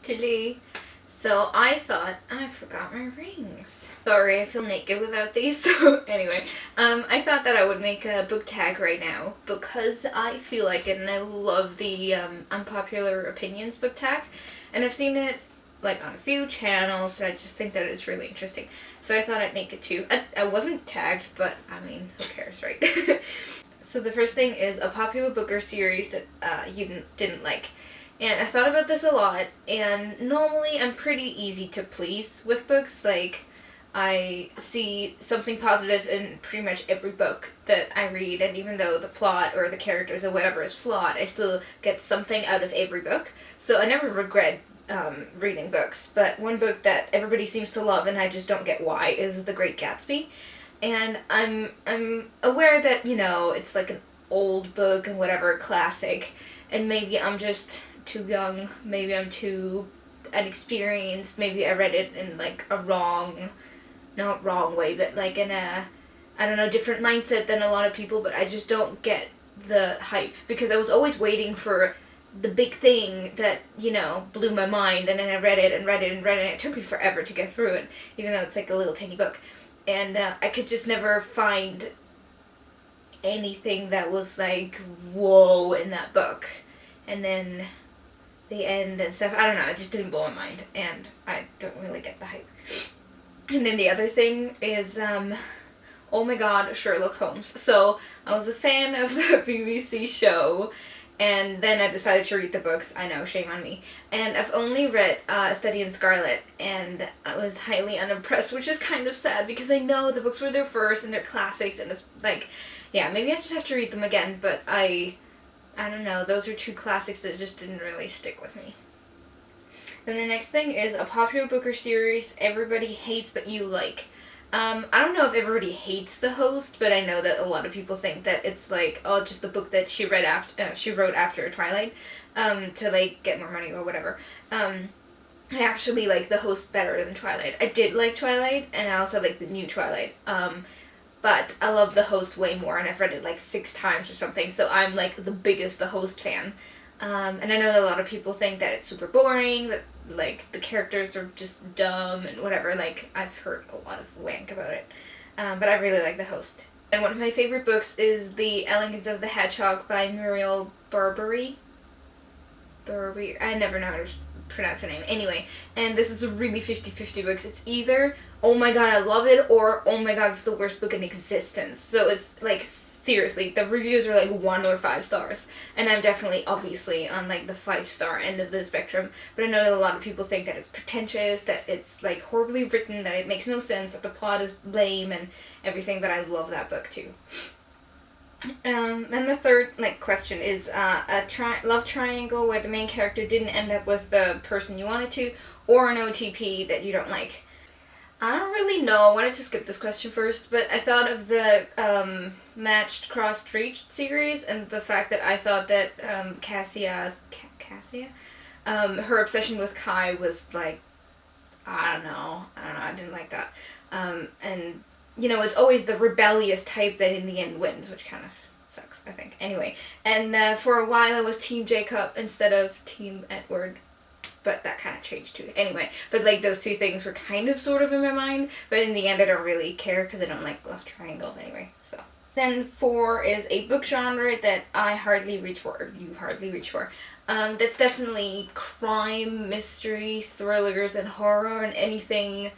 today. So I thought, I forgot my rings. Sorry, I feel naked without these. So anyway, I thought that I would make a book tag right now because I feel like it and I love the Unpopular Opinions book tag. And I've seen it like on a few channels and I just think that it's really interesting. So I thought I'd make it too. I wasn't tagged, but I mean, who cares, right? So the first thing is a popular book or series that you didn't like. And I thought about this a lot, and normally I'm pretty easy to please with books. Like, I see something positive in pretty much every book that I read, and even though the plot or the characters or whatever is flawed, I still get something out of every book. So I never regret reading books. But one book that everybody seems to love, and I just don't get why, is The Great Gatsby. And I'm aware that, you know, it's like an old book and whatever, classic, and maybe I'm just too young, maybe I'm too inexperienced, maybe I read it in like a not wrong way, but like in a, I don't know, different mindset than a lot of people, but I just don't get the hype, because I was always waiting for the big thing that, you know, blew my mind, and then I read it and read it and read it, and it took me forever to get through it, even though it's like a little tiny book. And I could just never find anything that was like, whoa, in that book. And then the end and stuff, I don't know, it just didn't blow my mind. And I don't really get the hype. And then the other thing is, oh my god, Sherlock Holmes. So I was a fan of the BBC show. And then I decided to read the books. I know, shame on me. And I've only read A Study in Scarlet, and I was highly unimpressed, which is kind of sad because I know the books were their first and they're classics, and it's like, yeah, maybe I just have to read them again, but I don't know, those are two classics that just didn't really stick with me. Then the next thing is a popular book or series everybody hates but you like. I don't know if everybody hates the host, but I know that a lot of people think that it's like, oh, just the book that she wrote after Twilight, to like get more money or whatever. I actually like the host better than Twilight. I did like Twilight, and I also like the new Twilight. But I love the host way more, and I've read it like 6 times or something, so I'm like the biggest the host fan. And I know that a lot of people think that it's super boring, that like the characters are just dumb and whatever. Like, I've heard a lot of wank about it, but I really like the host. And one of my favorite books is The Elegance of the Hedgehog by Muriel Barbary. I never know how to pronounce her name. Anyway, and this is a really 50-50 books. It's either, oh my god, I love it, or oh my god, it's the worst book in existence. So it's like, seriously, the reviews are like 1 or 5 stars, and I'm definitely obviously on like the 5-star end of the spectrum, but I know that a lot of people think that it's pretentious, that it's like horribly written, that it makes no sense, that the plot is lame and everything, but I love that book too. Then the third question is a love triangle where the main character didn't end up with the person you wanted to, or an OTP that you don't like. I don't really know. I wanted to skip this question first, but I thought of the Matched, Crossed, Reached series, and the fact that I thought that Cassia, her obsession with Kai was like, I don't know, I didn't like that. And, you know, it's always the rebellious type that in the end wins, which kind of sucks, I think. Anyway, and for a while I was Team Jacob instead of Team Edward. But that kind of changed too. Anyway, but like those two things were kind of sort of in my mind, but in the end I don't really care because I don't like love triangles anyway, so. Then 4 is a book genre that I hardly reach for, or you hardly reach for. That's definitely crime, mystery, thrillers, and horror, and anything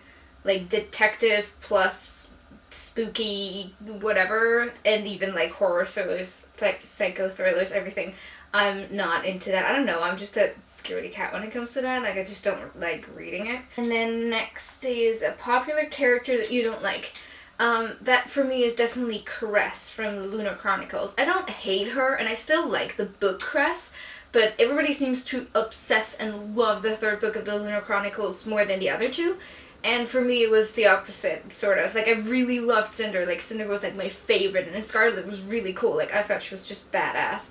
like detective plus spooky whatever, and even like horror thrillers, like psycho thrillers, everything. I'm not into that. I don't know, I'm just a scaredy cat when it comes to that. Like, I just don't like reading it. And then next is a popular character that you don't like. That for me is definitely Cress from the Lunar Chronicles. I don't hate her, and I still like the book Cress, but everybody seems to obsess and love the 3rd book of the Lunar Chronicles more than the other 2. And for me, it was the opposite, sort of. Like, I really loved Cinder. Like, Cinder was, like, my favorite, and Scarlet was really cool. Like, I thought she was just badass.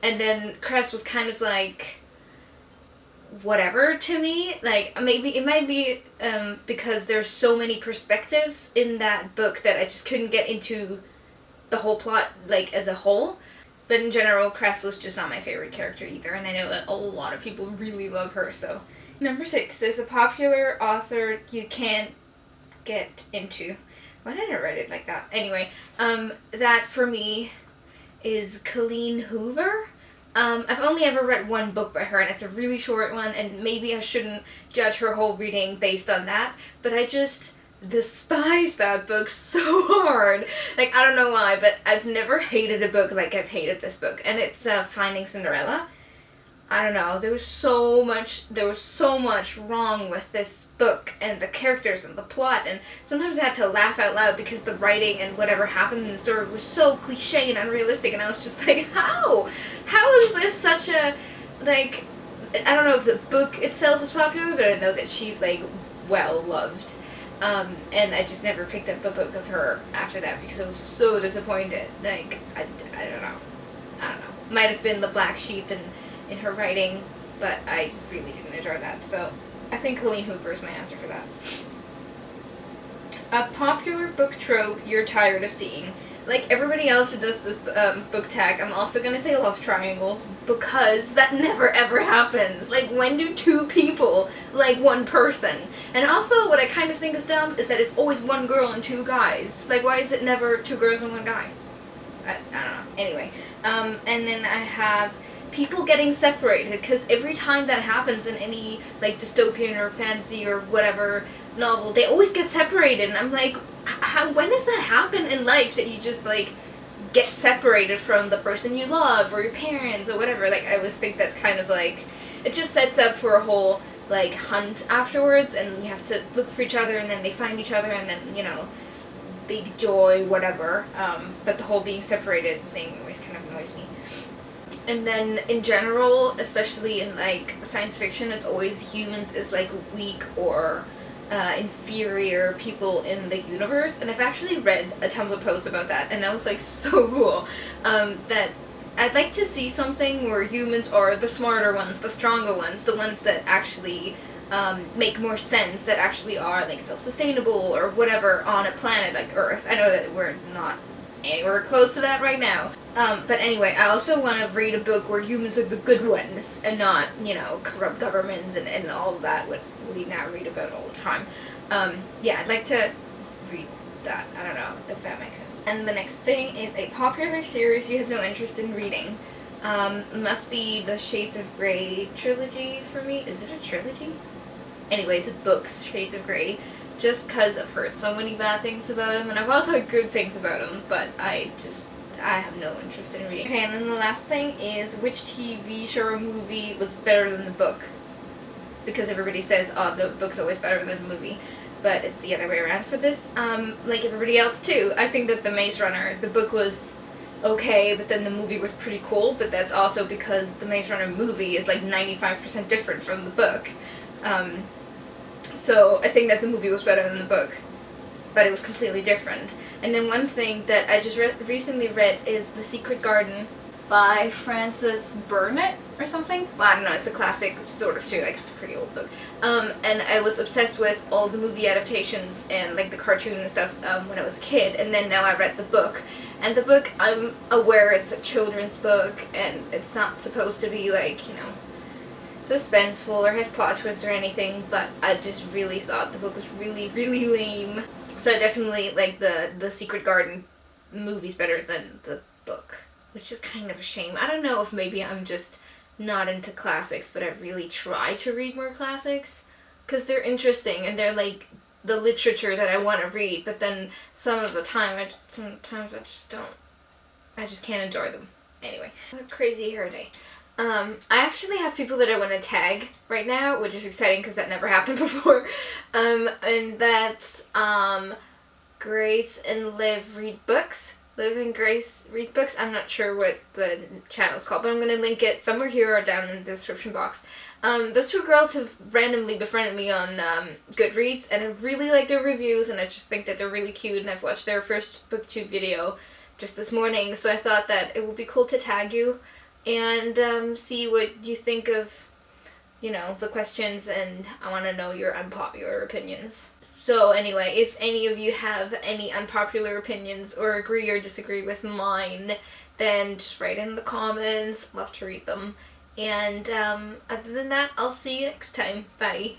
And then Cress was kind of, like, whatever to me. Like, maybe, it might be because there's so many perspectives in that book that I just couldn't get into the whole plot, like, as a whole. But in general, Cress was just not my favorite character either, and I know that a lot of people really love her, so Number 6 is a popular author you can't get into. Why did I write it like that? Anyway, that for me is Colleen Hoover. I've only ever read one book by her, and it's a really short one, and maybe I shouldn't judge her whole reading based on that, but I just despise that book so hard. Like, I don't know why, but I've never hated a book like I've hated this book, and it's Finding Cinderella. I don't know, there was so much wrong with this book and the characters and the plot, and sometimes I had to laugh out loud because the writing and whatever happened in the story was so cliche and unrealistic, and I was just like, how is this such a, like, I don't know if the book itself is popular, but I know that she's, like, well loved, and I just never picked up a book of her after that because I was so disappointed. Like, I don't know, might have been the black sheep in her writing, but I really didn't enjoy that, so I think Colleen Hoover is my answer for that. A popular book trope you're tired of seeing. Like everybody else who does this book tag, I'm also going to say love triangles, because that never ever happens. Like, when do two people like one person? And also, what I kind of think is dumb is that it's always one girl and two guys. Like, why is it never two girls and one guy? I don't know. Anyway, and then I have people getting separated, because every time that happens in any, like, dystopian or fantasy or whatever novel, they always get separated, and I'm like, when does that happen in life, that you just, like, get separated from the person you love, or your parents, or whatever? Like, I always think that's kind of, like, it just sets up for a whole, like, hunt afterwards, and you have to look for each other, and then they find each other, and then, you know, big joy, whatever, but the whole being separated thing always kind of annoys me. And then, in general, especially in, like, science fiction, it's always humans as, like, weak or inferior people in the universe. And I've actually read a Tumblr post about that, and that was, like, so cool. That I'd like to see something where humans are the smarter ones, the stronger ones, the ones that actually make more sense, that actually are, like, self-sustainable or whatever on a planet like Earth. I know that we're not anywhere close to that right now. But anyway, I also want to read a book where humans are the good ones and not, you know, corrupt governments and all of that, what we now read about all the time. Yeah, I'd like to read that. I don't know if that makes sense. And the next thing is a popular series you have no interest in reading. Must be the Shades of Grey trilogy for me. Is it a trilogy? Anyway, the books, Shades of Grey. Just because I've heard so many bad things about them, and I've also heard good things about them, but I have no interest in reading. Okay, and then the last thing is, which TV show or movie was better than the book? Because everybody says, oh, the book's always better than the movie, but it's the other way around for this. Like everybody else too, I think that The Maze Runner, the book was okay, but then the movie was pretty cool, but that's also because the Maze Runner movie is like 95% different from the book. So I think that the movie was better than the book, but it was completely different. And then one thing that I just recently read is The Secret Garden by Frances Burnett or something. Well, I don't know, it's a classic, sort of too, like it's a pretty old book. And I was obsessed with all the movie adaptations and like the cartoon and stuff when I was a kid, and then now I read the book. And the book, I'm aware it's a children's book, and it's not supposed to be like, you know, suspenseful or has plot twists or anything, but I just really thought the book was really, really lame. So I definitely like the Secret Garden movie's better than the book, which is kind of a shame. I don't know if maybe I'm just not into classics, but I really try to read more classics, because they're interesting and they're like the literature that I want to read, but then some of the time, sometimes I just can't enjoy them. Anyway, what a crazy hair day. I actually have people that I want to tag right now, which is exciting because that never happened before. And that's Grace and Liv read books. Liv and Grace read books. I'm not sure what the channel's called, but I'm going to link it somewhere here or down in the description box. Those two girls have randomly befriended me on Goodreads, and I really like their reviews, and I just think that they're really cute, and I've watched their first booktube video just this morning, so I thought that it would be cool to tag you and see what you think of, you know, the questions, and I want to know your unpopular opinions. So anyway, if any of you have any unpopular opinions or agree or disagree with mine, then just write in the comments. Love to read them. And other than that, I'll see you next time. Bye.